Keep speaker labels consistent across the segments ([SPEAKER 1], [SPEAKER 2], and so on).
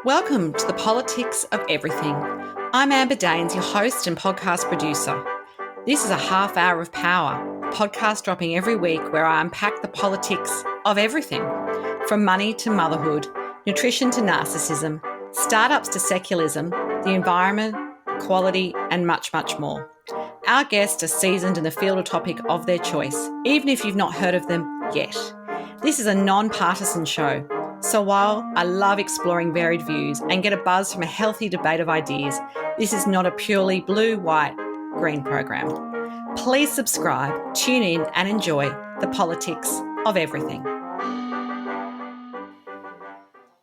[SPEAKER 1] Welcome to the Politics of Everything. I'm Amber Daines, your host and podcast producer. This is a half hour of power, a podcast dropping every week where I unpack the politics of everything, from money to motherhood, nutrition to narcissism, startups to secularism, the environment, quality, and much, much more. Our guests are seasoned in the field or topic of their choice, even if you've not heard of them yet. This is a non-partisan show. So while I love exploring varied views and get a buzz from a healthy debate of ideas, this is not a purely blue, white, green program. Please subscribe, tune in and enjoy the politics of everything.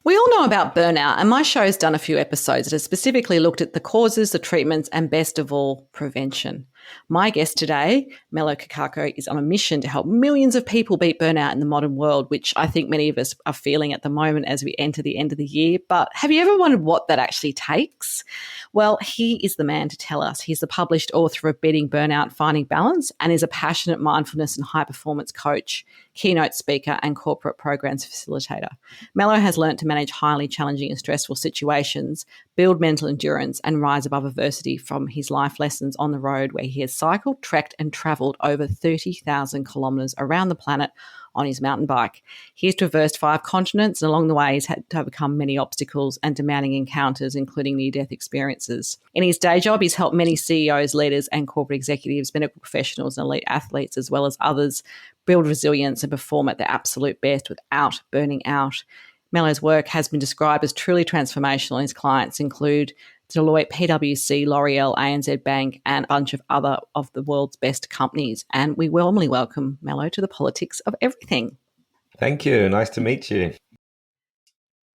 [SPEAKER 1] We all know about burnout, and my show's done a few episodes that have specifically looked at the causes, the treatments, and best of all, prevention. My guest today, Melo Calarco, is on a mission to help millions of people beat burnout in the modern world, which I think many of us are feeling at the moment as we enter the end of the year. But have you ever wondered what that actually takes? Well, he is the man to tell us. He's the published author of Beating Burnout-Finding Balance and is a passionate mindfulness and high-performance coach, keynote speaker, and corporate programs facilitator. Melo has learnt to manage highly challenging and stressful situations, build mental endurance, and rise above adversity from his life lessons on the road, where he has cycled, trekked, and travelled over 30,000 kilometres around the planet on his mountain bike. He has traversed 5 continents, and along the way he's had to overcome many obstacles and demanding encounters, including near-death experiences. In his day job, he's helped many CEOs, leaders, and corporate executives, medical professionals, and elite athletes, as well as others, build resilience and perform at their absolute best without burning out. Melo's work has been described as truly transformational, and his clients include Deloitte, PwC, L'Oreal, ANZ Bank, and a bunch of other of the world's best companies. And we warmly welcome Melo to the Politics of Everything.
[SPEAKER 2] Thank you. Nice to meet you.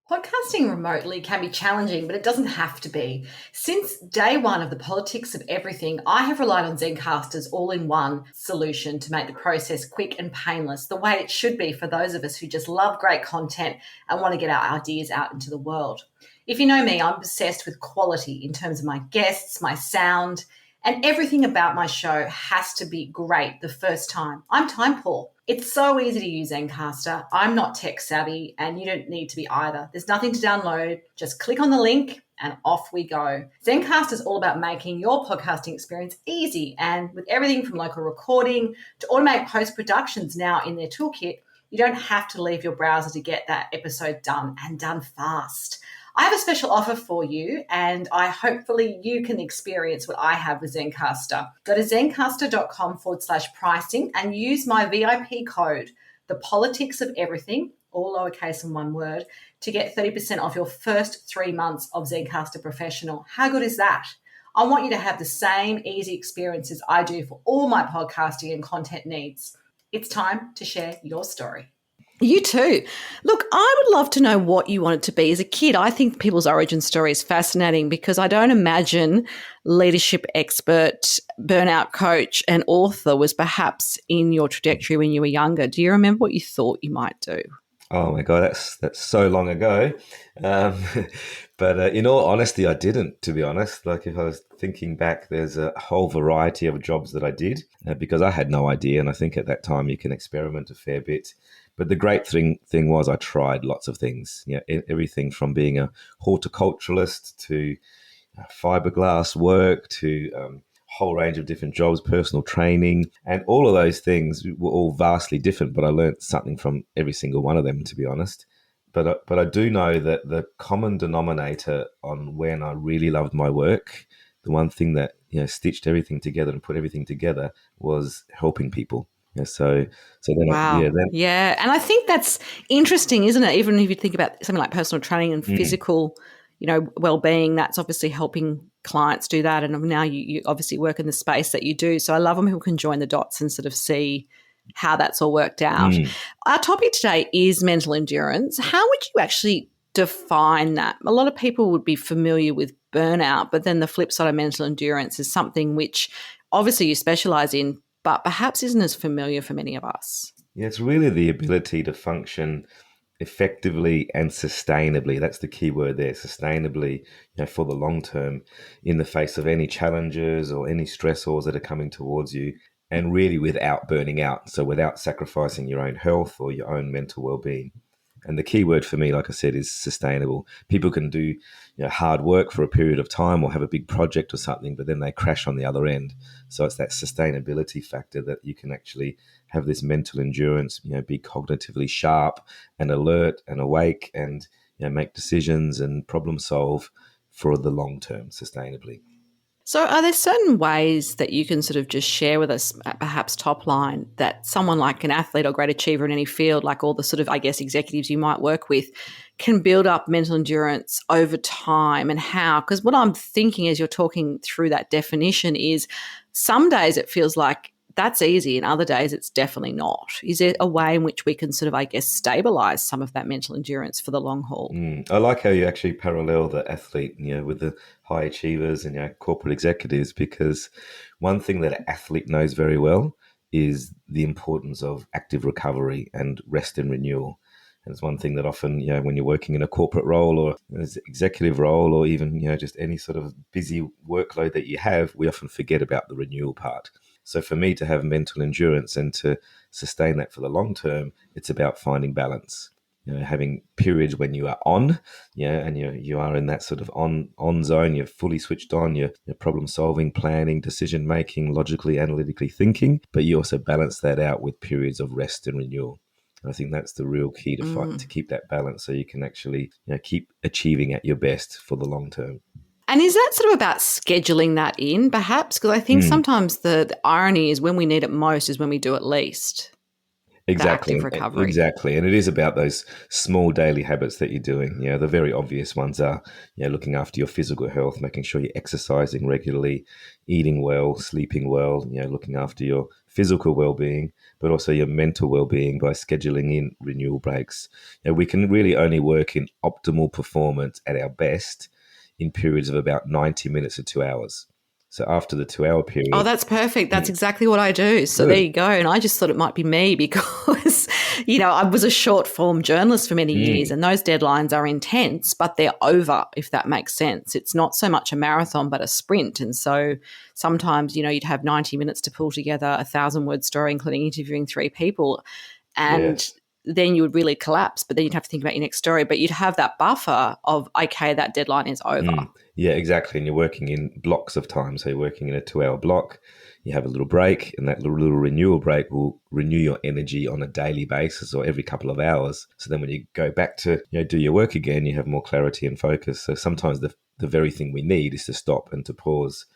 [SPEAKER 1] Podcasting remotely can be challenging, but it doesn't have to be. Since day one of the Politics of Everything, I have relied on Zencastr's all-in-one solution to make the process quick and painless, the way it should be for those of us who just love great content and want to get our ideas out into the world. If you know me, I'm obsessed with quality in terms of my guests, my sound, and everything about my show has to be great the first time. I'm time poor. It's so easy to use Zencastr. I'm not tech savvy, and you don't need to be either. There's nothing to download. Just click on the link and off we go. Zencastr is all about making your podcasting experience easy, and with everything from local recording to automatic post-productions now in their toolkit, you don't have to leave your browser to get that episode done, and done fast. I have a special offer for you, and hopefully you can experience what I have with Zencastr. Go to zencastr.com/pricing and use my VIP code, the Politics of Everything, all lowercase and one word, to get 30% off your first 3 months of Zencastr Professional. How good is that? I want you to have the same easy experience as I do for all my podcasting and content needs. It's time to share your story. You too. Look, I would love to know what you wanted to be as a kid. I think people's origin story is fascinating because I don't imagine leadership expert, burnout coach, and author was perhaps in your trajectory when you were younger. Do you remember what you thought you might do?
[SPEAKER 2] Oh my God, that's so long ago. But in all honesty, I didn't, to be honest. Like if I was thinking back, there's a whole variety of jobs that I did because I had no idea. And I think at that time you can experiment a fair bit. But the great thing was I tried lots of things, everything from being a horticulturalist to fiberglass work to whole range of different jobs, personal training, and all of those things were all vastly different, but I learned something from every single one of them, to be honest. But I do know that the common denominator on when I really loved my work, the one thing that stitched everything together and put everything together was helping people. So then,
[SPEAKER 1] wow. Yeah. And I think that's interesting, isn't it? Even if you think about something like personal training and physical, well-being, that's obviously helping clients do that. And now you obviously work in the space that you do. So I love when people can join the dots and sort of see how that's all worked out. Our topic today is mental endurance. How would you actually define that? A lot of people would be familiar with burnout, but then the flip side of mental endurance is something which obviously you specialize in, but perhaps isn't as familiar for many of us.
[SPEAKER 2] Yeah, it's really the ability to function effectively and sustainably. That's the key word there, sustainably, for the long term in the face of any challenges or any stressors that are coming towards you, and really without burning out. So without sacrificing your own health or your own mental well-being. And the key word for me, like I said, is sustainable. People can do hard work for a period of time or have a big project or something, but then they crash on the other end. So it's that sustainability factor that you can actually have this mental endurance, be cognitively sharp and alert and awake and make decisions and problem solve for the long term sustainably.
[SPEAKER 1] So, are there certain ways that you can sort of just share with us, perhaps top line, that someone like an athlete or great achiever in any field, like all the sort of, I guess, executives you might work with, can build up mental endurance over time, and how? Because what I'm thinking as you're talking through that definition is some days it feels like that's easy and other days it's definitely not. Is there a way in which we can sort of, I guess, stabilize some of that mental endurance for the long haul?
[SPEAKER 2] I like how you actually parallel the athlete, with the high achievers and corporate executives, because one thing that an athlete knows very well is the importance of active recovery and rest and renewal. And it's one thing that often, when you're working in a corporate role or an executive role or even, just any sort of busy workload that you have, we often forget about the renewal part. So for me to have mental endurance and to sustain that for the long term, it's about finding balance. Having periods when you are on, and you are in that sort of on zone, you're fully switched on, you're problem solving, planning, decision making, logically, analytically thinking, but you also balance that out with periods of rest and renewal. And I think that's the real key to fight, to keep that balance, so you can actually keep achieving at your best for the long term.
[SPEAKER 1] And is that sort of about scheduling that in, perhaps? Because I think sometimes the irony is when we need it most is when we do it least. The active recovery.
[SPEAKER 2] Exactly. And it is about those small daily habits that you're doing. The very obvious ones are, looking after your physical health, making sure you're exercising regularly, eating well, sleeping well, looking after your physical well-being, but also your mental well-being by scheduling in renewal breaks. We can really only work in optimal performance at our best in periods of about 90 minutes to 2 hours. So after the 2 hour period.
[SPEAKER 1] Oh, that's perfect. That's exactly what I do. So There you go. And I just thought it might be me because, I was a short form journalist for many years, and those deadlines are intense, but they're over, if that makes sense. It's not so much a marathon, but a sprint. And so sometimes, you'd have 90 minutes to pull together a 1,000-word story, including interviewing 3 people. And then you would really collapse, but then you'd have to think about your next story. But you'd have that buffer of, okay, that deadline is over.
[SPEAKER 2] Yeah, exactly. And you're working in blocks of time. So you're working in a 2 hour block. You have a little break, and that little renewal break will renew your energy on a daily basis or every couple of hours. So then when you go back to do your work again, you have more clarity and focus. So sometimes the very thing we need is to stop and to pause.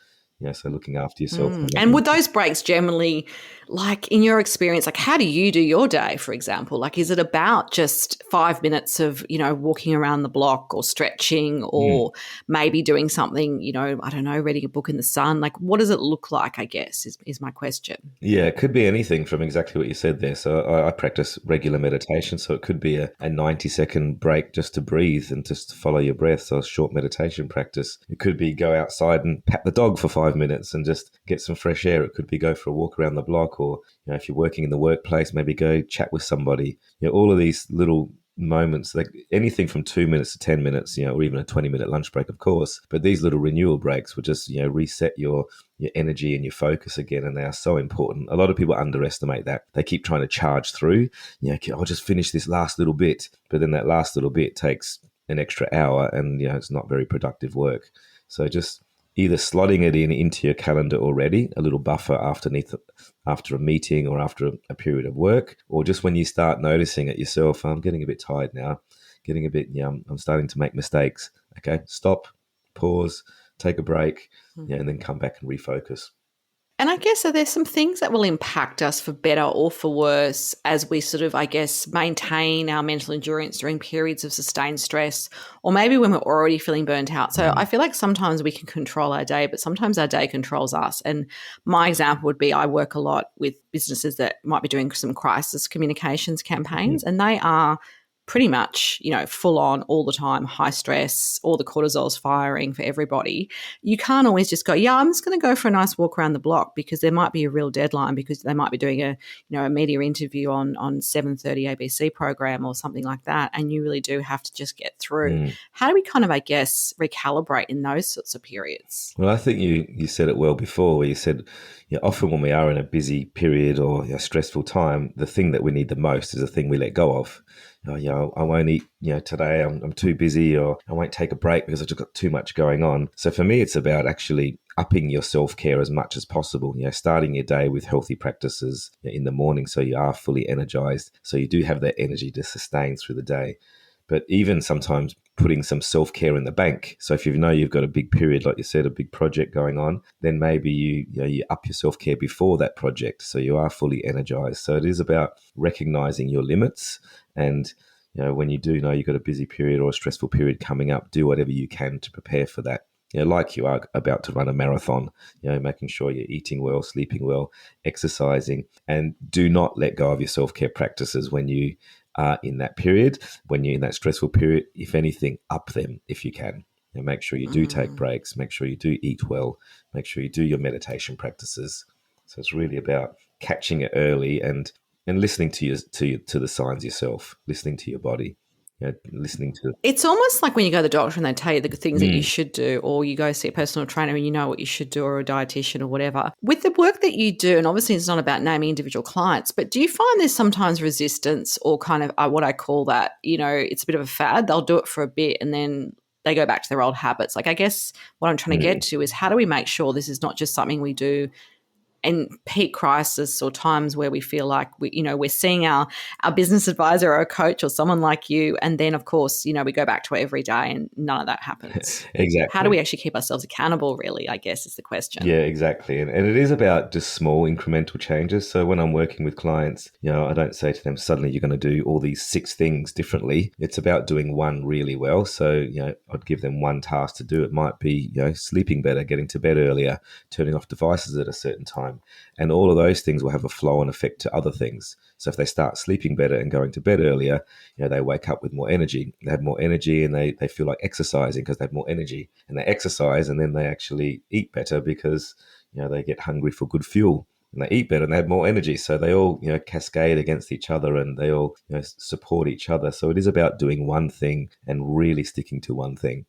[SPEAKER 2] So looking after yourself.
[SPEAKER 1] And would those breaks generally, like in your experience, like how do you do your day, for example? Like, is it about just 5 minutes of, walking around the block or stretching or maybe doing something, I don't know, reading a book in the sun? Like, what does it look like, I guess, is my question.
[SPEAKER 2] Yeah, it could be anything from exactly what you said there. So I practice regular meditation. So it could be a 90-second break just to breathe and just to follow your breath. So a short meditation practice. It could be go outside and pat the dog for 5 minutes and just get some fresh air. It could be go for a walk around the block, or if you're working in the workplace, maybe go chat with somebody. All of these little moments, like anything from 2 minutes to 10 minutes, or even a 20-minute lunch break, of course. But these little renewal breaks will just reset your energy and your focus again, and they are so important. A lot of people underestimate that. They keep trying to charge through. I'll just finish this last little bit, but then that last little bit takes an extra hour, and it's not very productive work. So just either slotting it into your calendar already, a little buffer after a meeting or after a period of work, or just when you start noticing it yourself, I'm getting a bit tired now, I'm starting to make mistakes. Okay, stop, pause, take a break, and then come back and refocus.
[SPEAKER 1] And I guess, are there some things that will impact us for better or for worse as we sort of, I guess, maintain our mental endurance during periods of sustained stress, or maybe when we're already feeling burnt out? So I feel like sometimes we can control our day, but sometimes our day controls us. And my example would be I work a lot with businesses that might be doing some crisis communications campaigns, and they are pretty much, full on all the time, high stress, all the cortisol's firing for everybody. You can't always just go, I'm just going to go for a nice walk around the block, because there might be a real deadline, because they might be doing a media interview on 7:30 ABC program or something like that. And you really do have to just get through. How do we kind of, I guess, recalibrate in those sorts of periods?
[SPEAKER 2] Well, I think you said it well before, where you said, often when we are in a busy period or a stressful time, the thing that we need the most is the thing we let go of. oh, I won't eat, today I'm too busy, or I won't take a break because I've just got too much going on. So for me, it's about actually upping your self-care as much as possible, starting your day with healthy practices in the morning so you are fully energized, so you do have that energy to sustain through the day. But even sometimes putting some self-care in the bank. So if you know you've got a big period, like you said, a big project going on, then maybe you up your self-care before that project so you are fully energized. So it is about recognizing your limits, and when you do know you've got a busy period or a stressful period coming up, do whatever you can to prepare for that. Like you are about to run a marathon, making sure you're eating well, sleeping well, exercising, and do not let go of your self-care practices when you are in that period, when you're in that stressful period. If anything, up them if you can. Make sure you do take
[SPEAKER 1] Mm.
[SPEAKER 2] breaks, make sure you do eat well, make sure you do your meditation practices. So it's really about catching it early and listening to the signs yourself, listening to your body, listening to.
[SPEAKER 1] It's almost like when you go to the doctor and they tell you the things that you
[SPEAKER 2] Mm,
[SPEAKER 1] should do, or you go see a personal trainer and you know what you should do, or a dietitian or whatever. With the work that you do, and obviously it's not about naming individual clients, but do you find there's sometimes resistance or kind of what I call that, it's a bit of a fad? They'll do it for a bit and then they go back to their old habits. Like, I guess what I'm trying to get
[SPEAKER 2] mm.
[SPEAKER 1] to is, how do we make sure this is not just something we do in peak crisis or times where we feel like we're seeing our business advisor or a coach or someone like you, and then of course we go back to it every day and none of that happens. How do
[SPEAKER 2] Exactly.
[SPEAKER 1] we actually keep ourselves accountable, really, I guess, is the question.
[SPEAKER 2] Yeah, exactly. And it is about just small incremental changes. So when I'm working with clients, I don't say to them, suddenly you're going to do all these 6 things differently. It's about doing one really well. So, I'd give them one task to do. It might be, sleeping better, getting to bed earlier, turning off devices at a certain time. And all of those things will have a flow and effect to other things. So if they start sleeping better and going to bed earlier, they wake up with more energy. They have more energy and they feel like exercising because they have more energy. And they exercise and then they actually eat better because, they get hungry for good fuel. And they eat better and they have more energy. So they all, cascade against each other and they all, support each other. So it is about doing one thing and really sticking to one thing.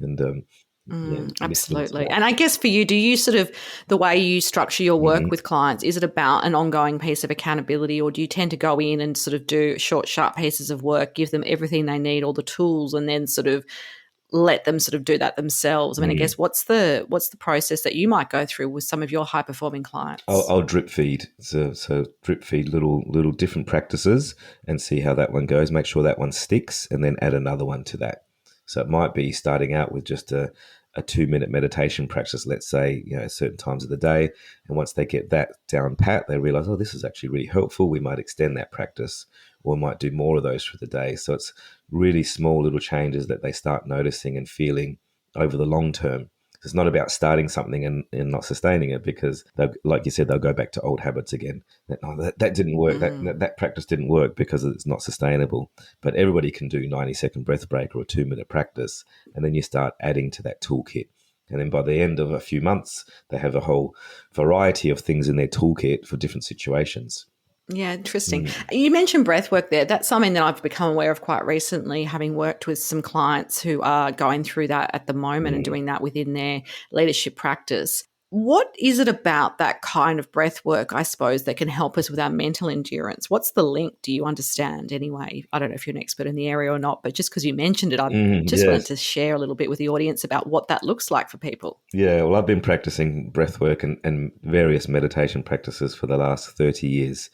[SPEAKER 2] And, listening to
[SPEAKER 1] Absolutely.
[SPEAKER 2] that.
[SPEAKER 1] And I guess for you, do you sort of, the way you structure your work
[SPEAKER 2] Mhm.
[SPEAKER 1] with clients, is it about an ongoing piece of accountability, or do you tend to go in and sort of do short, sharp pieces of work, give them everything they need, all the tools, and then sort of let them sort of do that themselves? I mean, I
[SPEAKER 2] Mm.
[SPEAKER 1] guess what's the process that you might go through with some of your high performing clients?
[SPEAKER 2] I'll drip feed. So drip feed little different practices and see how that one goes. Make sure that one sticks, and then add another one to that. So it might be starting out with just a 2 minute meditation practice, let's say, certain times of the day. And once they get that down pat, they realize, oh, this is actually really helpful. We might extend that practice, or we might do more of those through the day. So it's really small little changes that they start noticing and feeling over the long term. It's not about starting something and not sustaining it, because, like you said, they'll go back to old habits again. That didn't work. That practice didn't work because it's not sustainable. But everybody can do 90-second breath break or a 2 minute practice, and then you start adding to that toolkit. And then by the end of a few months, they have a whole variety of things in their toolkit for different situations.
[SPEAKER 1] Yeah, interesting.
[SPEAKER 2] Mm,
[SPEAKER 1] You mentioned breath work there. That's something that I've become aware of quite recently, having worked with some clients who are going through that at the moment and
[SPEAKER 2] mm.
[SPEAKER 1] doing that within their leadership practice. What is it about that kind of breath work, I suppose, that can help us with our mental endurance? What's the link? Do you understand anyway? I don't know if you're an expert in the area or not, but just because you mentioned it, I just wanted
[SPEAKER 2] Yes.
[SPEAKER 1] to share a little bit with the audience about what that looks like for people.
[SPEAKER 2] Yeah, well, I've been practicing breath work and various meditation practices for the last 30 years,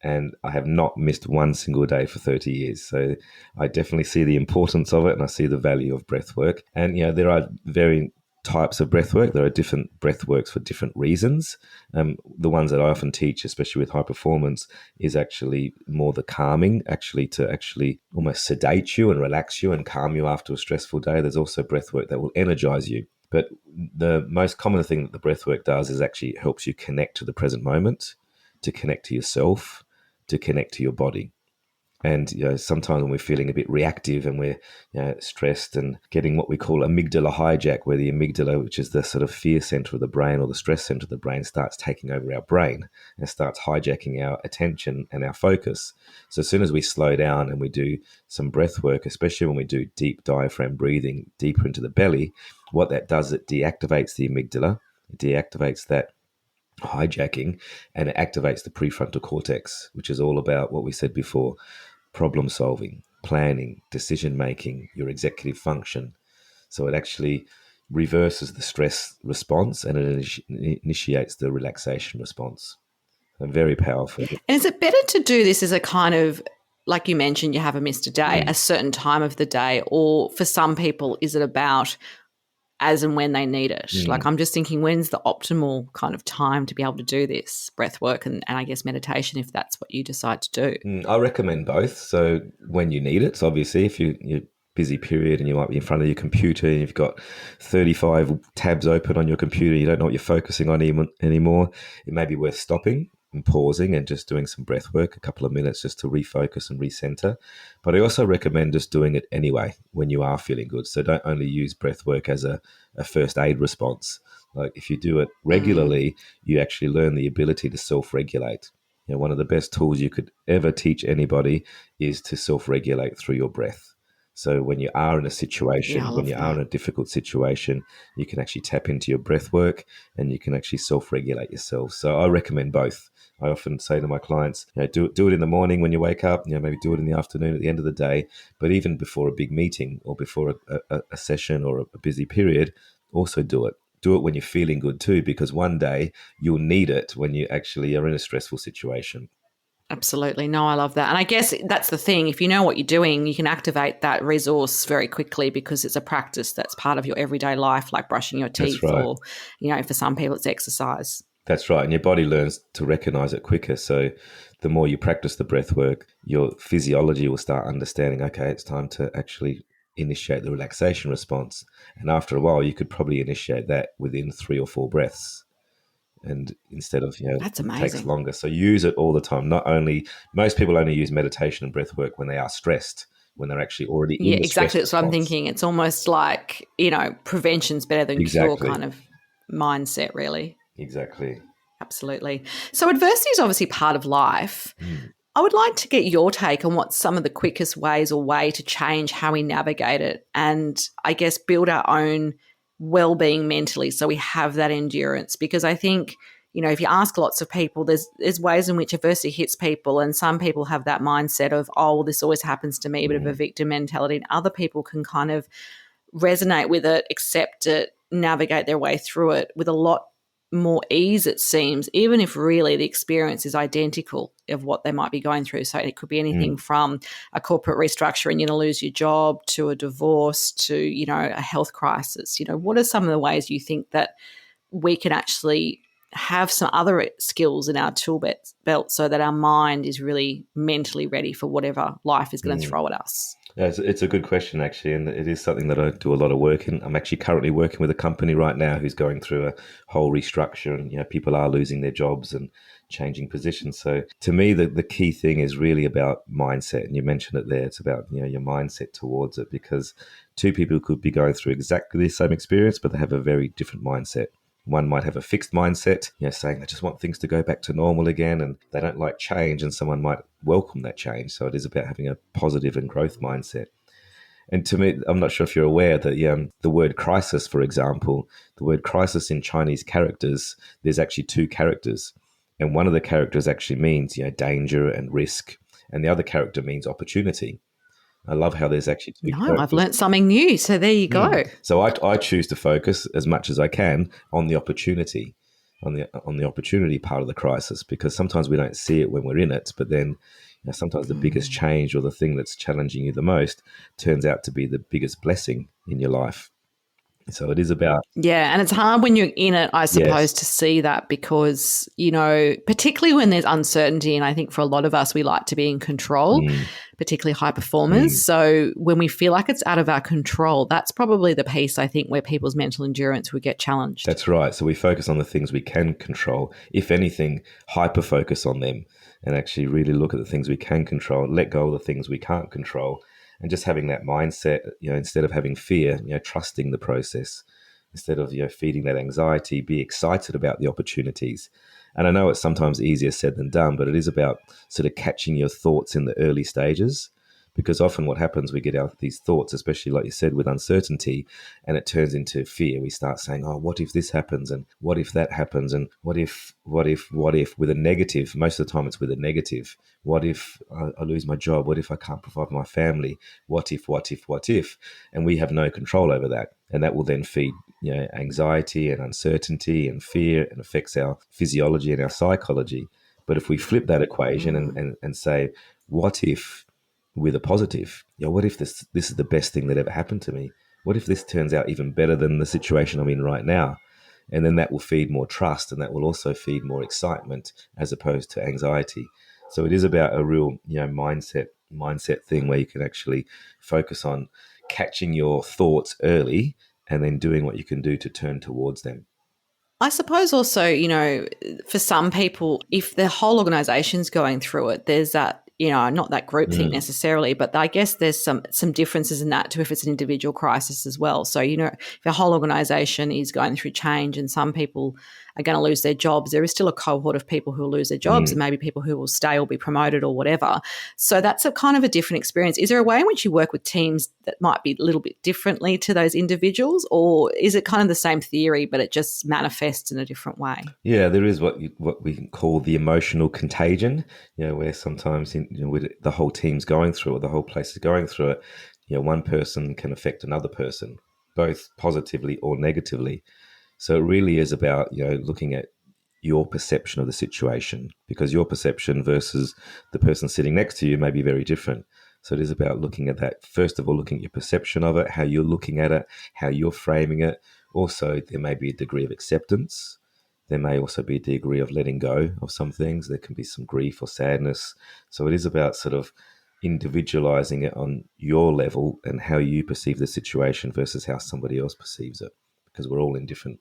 [SPEAKER 2] and I have not missed one single day for 30 years. So I definitely see the importance of it, and I see the value of breath work. And, there are varying types of breath work. There are different breath works for different reasons. The ones that I often teach, especially with high performance, is actually more the calming, actually to actually almost sedate you and relax you and calm you after a stressful day. There's also breath work that will energize you. But the most common thing that the breath work does is actually helps you connect to the present moment, to connect to yourself, to connect to your body. And sometimes when we're feeling a bit reactive and we're stressed and getting what we call amygdala hijack, where the amygdala, which is the sort of fear center of the brain or the stress center of the brain, starts taking over our brain and starts hijacking our attention and our focus. So as soon as we slow down and we do some breath work, especially when we do deep diaphragm breathing deeper into the belly, what that does, it deactivates the amygdala, it deactivates that hijacking, and it activates the prefrontal cortex, which is all about what we said before: problem solving, planning, decision making, your executive function. So it actually reverses the stress response and it initiates the relaxation response. So very powerful.
[SPEAKER 1] And is it better to do this as a kind of, like you mentioned, you have a missed a day, a certain time of the day, or for some people, is it about as and when they need it? Like, I'm just thinking, when's the optimal kind of time to be able to do this breath work and I guess meditation, if that's what you decide to do?
[SPEAKER 2] I recommend both. So when you need it, so obviously if you're busy period and you might be in front of your computer and you've got 35 tabs open on your computer, you don't know what you're focusing on anymore, it may be worth stopping and pausing and just doing some breath work, a couple of minutes just to refocus and recenter. But I also recommend just doing it anyway when you are feeling good. So don't only use breath work as a first aid response. Like if you do it regularly, you actually learn the ability to self-regulate. One of the best tools you could ever teach anybody is to self-regulate through your breath. So when you are in a situation,
[SPEAKER 1] Yeah, I
[SPEAKER 2] when
[SPEAKER 1] love
[SPEAKER 2] you are in
[SPEAKER 1] that.
[SPEAKER 2] a difficult situation, you can actually tap into your breath work and you can actually self-regulate yourself. So I recommend both. I often say to my clients, do it in the morning when you wake up, maybe do it in the afternoon at the end of the day, but even before a big meeting or before a session or a busy period, also do it. Do it when you're feeling good too, because one day you'll need it when you actually are in a stressful situation.
[SPEAKER 1] Absolutely. No, I love that. And I guess that's the thing. If you know what you're doing, you can activate that resource very quickly because it's a practice that's part of your everyday life, like brushing your
[SPEAKER 2] That's
[SPEAKER 1] teeth
[SPEAKER 2] right.
[SPEAKER 1] or, for some people, it's exercise.
[SPEAKER 2] That's right. And your body learns to recognize it quicker. So the more you practice the breath work, your physiology will start understanding, okay, it's time to actually initiate the relaxation response. And after a while, you could probably initiate that within 3 or 4 breaths. And instead of,
[SPEAKER 1] That's
[SPEAKER 2] it takes
[SPEAKER 1] amazing.
[SPEAKER 2] longer. So use it all the time. Not only, most people only use meditation and breath work when they are stressed, when they're actually already
[SPEAKER 1] Yeah,
[SPEAKER 2] in the stress
[SPEAKER 1] exactly. That's what I'm
[SPEAKER 2] response.
[SPEAKER 1] thinking. It's almost like, prevention's better than cure
[SPEAKER 2] Exactly.
[SPEAKER 1] kind of mindset, really.
[SPEAKER 2] Exactly.
[SPEAKER 1] Absolutely. So adversity is obviously part of life.
[SPEAKER 2] Mm.
[SPEAKER 1] I would like to get your take on what's some of the quickest ways or way to change how we navigate it and I guess build our own well-being mentally so we have that endurance. Because I think, if you ask lots of people, there's ways in which adversity hits people and some people have that mindset of, oh, well, this always happens to me, a bit of a
[SPEAKER 2] Mm.
[SPEAKER 1] victim mentality, and other people can kind of resonate with it, accept it, navigate their way through it with a lot more ease, it seems, even if really the experience is identical of what they might be going through. So it could be anything
[SPEAKER 2] Mm.
[SPEAKER 1] from a corporate restructure and you're going to lose your job to a divorce to, a health crisis. What are some of the ways you think that we can actually have some other skills in our tool belt so that our mind is really mentally ready for whatever life is going to
[SPEAKER 2] Mm.
[SPEAKER 1] throw at us?
[SPEAKER 2] Yeah, it's a good question, actually, and it is something that I do a lot of work in. I'm actually currently working with a company right now who's going through a whole restructure, and people are losing their jobs and changing positions. So, to me, the key thing is really about mindset, and you mentioned it there. It's about your mindset towards it, because two people could be going through exactly the same experience, but they have a very different mindset. One might have a fixed mindset, saying they just want things to go back to normal again and they don't like change, and someone might welcome that change. So it is about having a positive and growth mindset. And to me, I'm not sure if you're aware that the word crisis, for example, the word crisis in Chinese characters, there's actually 2 characters. And one of the characters actually means, danger and risk. And the other character means opportunity. I love how there's actually two
[SPEAKER 1] No, I've
[SPEAKER 2] characters.
[SPEAKER 1] learnt something new. So there you go.
[SPEAKER 2] So I choose to focus as much as I can on the opportunity, on the opportunity part of the crisis, because sometimes we don't see it when we're in it, but then sometimes the biggest change or the thing that's challenging you the most turns out to be the biggest blessing in your life. So it is about,
[SPEAKER 1] Yeah, and it's hard when you're in it, I suppose,
[SPEAKER 2] yes.
[SPEAKER 1] to see that because, particularly when there's uncertainty, and I think for a lot of us, we like to be in control,
[SPEAKER 2] Mm,
[SPEAKER 1] particularly high performers.
[SPEAKER 2] mm.
[SPEAKER 1] So when we feel like it's out of our control, that's probably the piece, I think, where people's mental endurance would get challenged.
[SPEAKER 2] That's right. So we focus on the things we can control. If anything, hyper focus on them and actually really look at the things we can control, let go of the things we can't control, and just having that mindset, instead of having fear, trusting the process, instead of, feeding that anxiety, be excited about the opportunities. And I know it's sometimes easier said than done, but it is about sort of catching your thoughts in the early stages, Because often what happens, we get out these thoughts, especially like you said, with uncertainty, and it turns into fear. We start saying, oh, what if this happens? And what if that happens? And what if, with a negative? Most of the time it's with a negative. What if I lose my job? What if I can't provide for my family? What if? And we have no control over that. And that will then feed, anxiety and uncertainty and fear, and affects our physiology and our psychology. But if we flip that equation and say, what if, with a positive, what if this is the best thing that ever happened to me? What if this turns out even better than the situation I'm in right now? And then that will feed more trust, and that will also feed more excitement as opposed to anxiety. So it is about a real, mindset thing where you can actually focus on catching your thoughts early and then doing what you can do to turn towards them.
[SPEAKER 1] I suppose also, for some people, if their whole organization's going through it, there's that, not that group think
[SPEAKER 2] Mm,
[SPEAKER 1] necessarily, but I guess there's some differences in that too if it's an individual crisis as well. So, if a whole organization is going through change and some people are going to lose their jobs, there is still a cohort of people who will lose their jobs and
[SPEAKER 2] mm.
[SPEAKER 1] maybe people who will stay or be promoted or whatever. So that's a kind of a different experience. Is there a way in which you work with teams that might be a little bit differently to those individuals, or is it kind of the same theory but it just manifests in a different way?
[SPEAKER 2] Yeah, there is what we call the emotional contagion. Where sometimes with the whole team's going through it, the whole place is going through it. One person can affect another person, both positively or negatively. So it really is about looking at your perception of the situation, because your perception versus the person sitting next to you may be very different. So it is about looking at that. First of all, looking at your perception of it, how you're looking at it, how you're framing it. Also, there may be a degree of acceptance. There may also be a degree of letting go of some things. There can be some grief or sadness. So it is about sort of individualizing it on your level and how you perceive the situation versus how somebody else perceives it, because we're all in different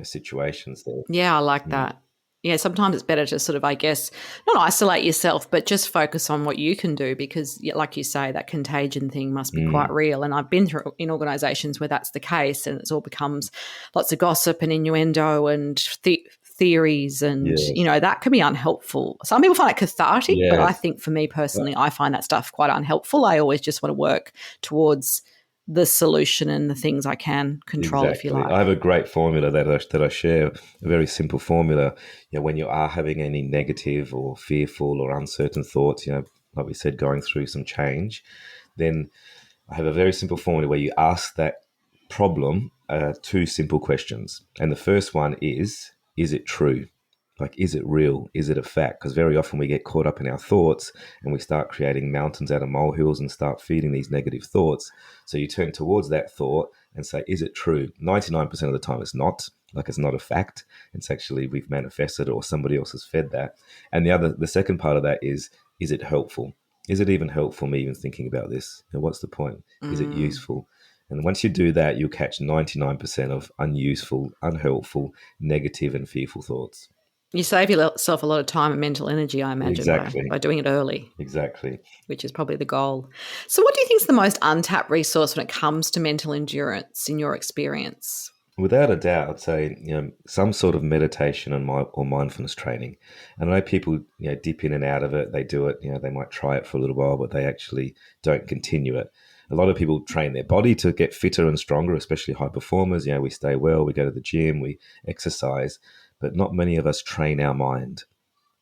[SPEAKER 2] situations there.
[SPEAKER 1] Yeah, I like
[SPEAKER 2] Mm.
[SPEAKER 1] that. Yeah, sometimes it's better to sort of, I guess, not isolate yourself, but just focus on what you can do because, yeah, like you say, that contagion thing must be quite
[SPEAKER 2] Mm.
[SPEAKER 1] real. And I've been through in organisations where that's the case and it's all becomes lots of gossip and innuendo and theories and,
[SPEAKER 2] Yes.
[SPEAKER 1] that can be unhelpful. Some people find it cathartic, but I
[SPEAKER 2] Yes.
[SPEAKER 1] think for me personally, I find that stuff quite unhelpful. I always just want to work towards the solution and the things I can control, if you
[SPEAKER 2] Exactly. I
[SPEAKER 1] like.
[SPEAKER 2] have a great formula that I share, a very simple formula. When you are having any negative or fearful or uncertain thoughts, like we said, going through some change, then I have a very simple formula where you ask that problem two simple questions. And the first one is it true? Like, is it real? Is it a fact? Because very often we get caught up in our thoughts and we start creating mountains out of molehills and start feeding these negative thoughts. So you turn towards that thought and say, is it true? 99% of the time it's not. Like, it's not a fact. It's actually we've manifested it or somebody else has fed that. And the second part of that is it helpful? Is it even helpful me even thinking about this? What's the point? Is it
[SPEAKER 1] Mm.
[SPEAKER 2] useful? And once you do that, you'll catch 99% of unuseful, unhelpful, negative, and fearful thoughts.
[SPEAKER 1] You save yourself a lot of time and mental energy, I imagine,
[SPEAKER 2] Exactly.
[SPEAKER 1] by doing it early,
[SPEAKER 2] Exactly.
[SPEAKER 1] which is probably the goal. So, what do you think is the most untapped resource when it comes to mental endurance in your experience?
[SPEAKER 2] Without a doubt, I'd say some sort of meditation or mindfulness training. And I know people dip in and out of it. They do it. They might try it for a little while, but they actually don't continue it. A lot of people train their body to get fitter and stronger, especially high performers. We stay well, we go to the gym, we exercise, but not many of us train our mind.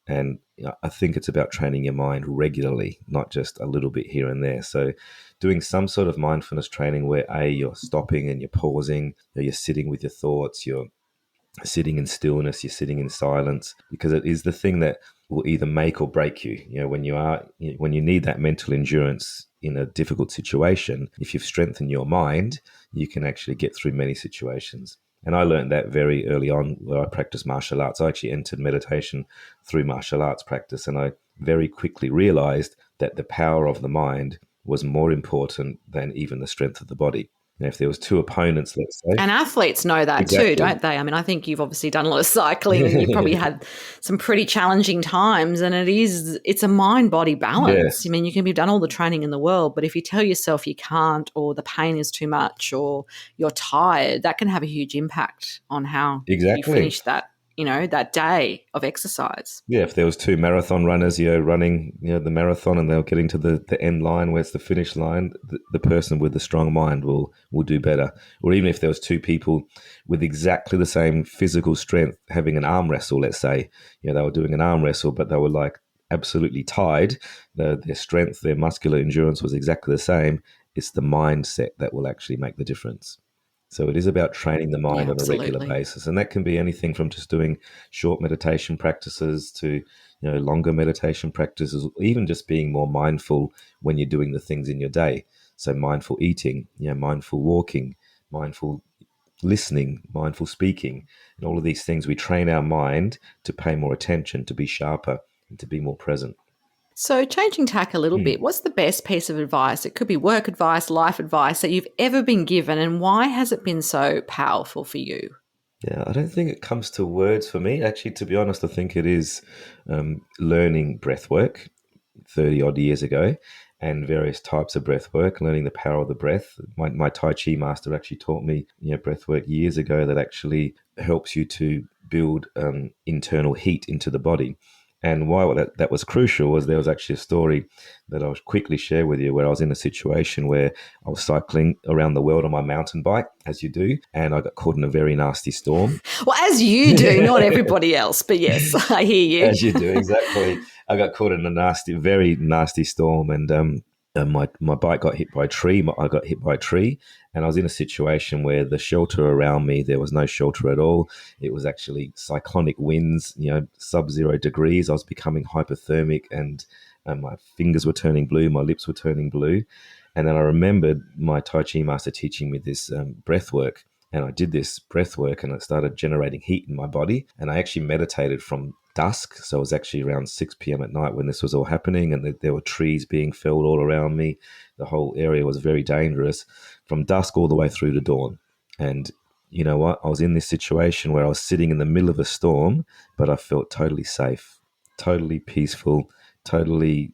[SPEAKER 2] And I think it's about training your mind regularly, not just a little bit here and there. So, doing some sort of mindfulness training where you're stopping and you're pausing, you're sitting with your thoughts, you're sitting in stillness, you're sitting in silence, because it is the thing that will either make or break you. When you need that mental endurance in a difficult situation, if you've strengthened your mind, you can actually get through many situations. And I learned that very early on where I practiced martial arts. I actually entered meditation through martial arts practice, and I very quickly realized that the power of the mind was more important than even the strength of the body. And if there was two opponents, let's say,
[SPEAKER 1] And athletes know that too,
[SPEAKER 2] exactly.
[SPEAKER 1] don't they? I mean, I think you've obviously done a lot of cycling and you've probably had some pretty challenging times, and it's a mind-body balance. I
[SPEAKER 2] Yes,
[SPEAKER 1] mean, you can be done all the training in the world, but if you tell yourself you can't, or the pain is too much, or you're tired, that can have a huge impact on how you
[SPEAKER 2] exactly.
[SPEAKER 1] finish that. that day of exercise.
[SPEAKER 2] Yeah, if there was two marathon runners, running, the marathon, and they were getting to the end line where it's the finish line, the person with the strong mind will do better. Or even if there was two people with exactly the same physical strength having an arm wrestle, let's say, they were doing an arm wrestle, but they were like absolutely tied. Their strength, their muscular endurance was exactly the same. It's the mindset that will actually make the difference. So it is about training the mind
[SPEAKER 1] Yeah,
[SPEAKER 2] on a regular
[SPEAKER 1] absolutely.
[SPEAKER 2] basis. And that can be anything from just doing short meditation practices to, longer meditation practices, even just being more mindful when you're doing the things in your day. So mindful eating, mindful walking, mindful listening, mindful speaking, and all of these things, we train our mind to pay more attention, to be sharper, and to be more present.
[SPEAKER 1] So, changing tack a little bit, what's the best piece of advice? It could be work advice, life advice that you've ever been given, and why has it been so powerful for you?
[SPEAKER 2] Yeah, I don't think it comes to words for me. Actually, to be honest, I think it is learning breath work 30 odd years ago and various types of breath work, learning the power of the breath. My Tai Chi master actually taught me breath work years ago that actually helps you to build internal heat into the body. And why that was crucial was there was actually a story that I'll quickly share with you where I was in a situation where I was cycling around the world on my mountain bike, as you do, and I got caught in a very nasty storm.
[SPEAKER 1] Well, as you do, not everybody else, but yes, I hear you.
[SPEAKER 2] As you do, exactly. I got caught in a very nasty storm, and my bike got hit by a tree. I got hit by a tree, and I was in a situation where the shelter around me, there was no shelter at all. It was actually cyclonic winds, sub-zero degrees. I was becoming hypothermic, and my fingers were turning blue, my lips were turning blue. And then I remembered my Tai Chi master teaching me this breath work. And I did this breath work and it started generating heat in my body. And I actually meditated from dusk. So it was actually around 6 p.m. at night when this was all happening. And there were trees being felled all around me. The whole area was very dangerous from dusk all the way through to dawn. And you know what? I was in this situation where I was sitting in the middle of a storm, but I felt totally safe, totally peaceful, totally,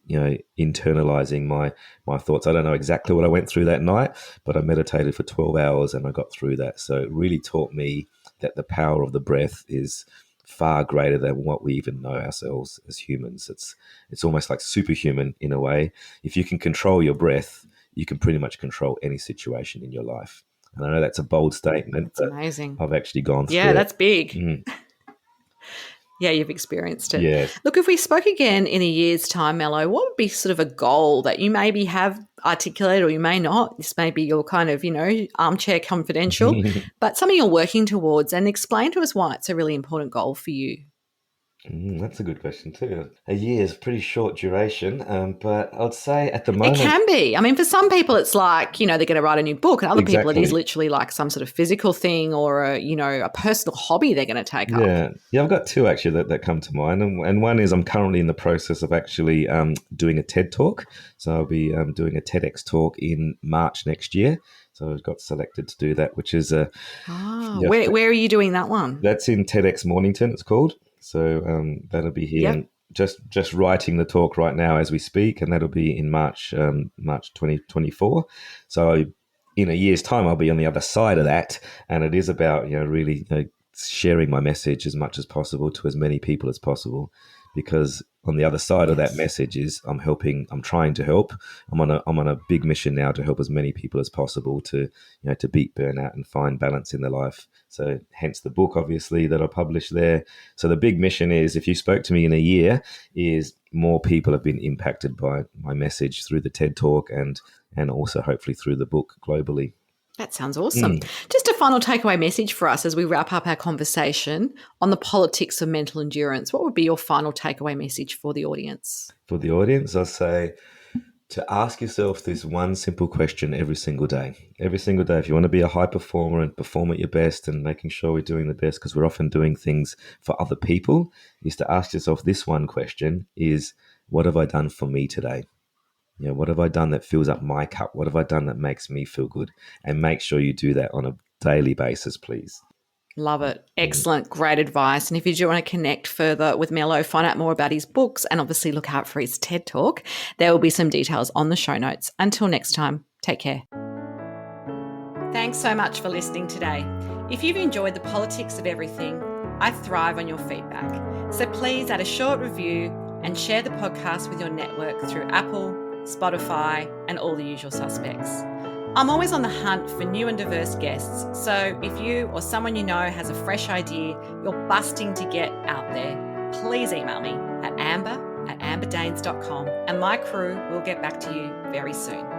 [SPEAKER 2] internalizing my thoughts. I don't know exactly what I went through that night, but I meditated for 12 hours and I got through that. So it really taught me that the power of the breath is far greater than what we even know ourselves as humans. It's almost like superhuman in a way. If you can control your breath, you can pretty much control any situation in your life. And I know that's a bold statement,
[SPEAKER 1] It's
[SPEAKER 2] but
[SPEAKER 1] amazing.
[SPEAKER 2] I've actually gone
[SPEAKER 1] Yeah,
[SPEAKER 2] through it.
[SPEAKER 1] that's big. Yeah, you've experienced it.
[SPEAKER 2] Yes.
[SPEAKER 1] Look, if we spoke again in a year's time, Melo, what would be sort of a goal that you maybe have articulated or you may not? This may be your kind of, armchair confidential, but something you're working towards, and explain to us why it's a really important goal for you.
[SPEAKER 2] That's a good question too. A year is pretty short duration, but I'd say at the
[SPEAKER 1] It
[SPEAKER 2] moment,
[SPEAKER 1] can be. I mean, for some people, it's like, they're going to write a new book, and other people, it is
[SPEAKER 2] exactly.
[SPEAKER 1] literally like some sort of physical thing or a personal hobby they're going to take up.
[SPEAKER 2] Yeah, I've got two actually that come to mind, and one is I'm currently in the process of actually doing a TED talk. So I'll be doing a TEDx talk in March next year. So I've got selected to do that, which is
[SPEAKER 1] Where are you doing that one?
[SPEAKER 2] that's in TEDx Mornington. It's called. So that'll be here.
[SPEAKER 1] Yep.
[SPEAKER 2] And just writing the talk right now as we speak, and that'll be in March 2024. So in a year's time, I'll be on the other side of that, and it is about really sharing my message as much as possible to as many people as possible, because on the other side of that
[SPEAKER 1] Yes.
[SPEAKER 2] message is I'm trying to help. I'm on a big mission now to help as many people as possible to to beat burnout and find balance in their life. So hence the book, obviously, that I published there. So the big mission is, if you spoke to me in a year, is more people have been impacted by my message through the TED talk and also hopefully through the book globally.
[SPEAKER 1] That sounds awesome. Just a final takeaway message for us as we wrap up our conversation on the politics of mental endurance. What would be your final takeaway message for the audience?
[SPEAKER 2] For the audience, I'll say to ask yourself this one simple question every single day. Every single day, if you want to be a high performer and perform at your best and making sure we're doing the best, because we're often doing things for other people, is to ask yourself this one question is, what have I done for me today? What have I done that fills up my cup? What have I done that makes me feel good? And make sure you do that on a daily basis, please.
[SPEAKER 1] Love it. Excellent. Great advice. And if you do want to connect further with Melo, find out more about his books and obviously look out for his TED Talk, there will be some details on the show notes. Until next time, take care. Thanks so much for listening today. If you've enjoyed the politics of everything, I thrive on your feedback. So please add a short review and share the podcast with your network through Apple, Spotify, and all the usual suspects. I'm always on the hunt for new and diverse guests, so if you or someone you know has a fresh idea you're busting to get out there, please email me at amber@amberdanes.com and my crew will get back to you very soon.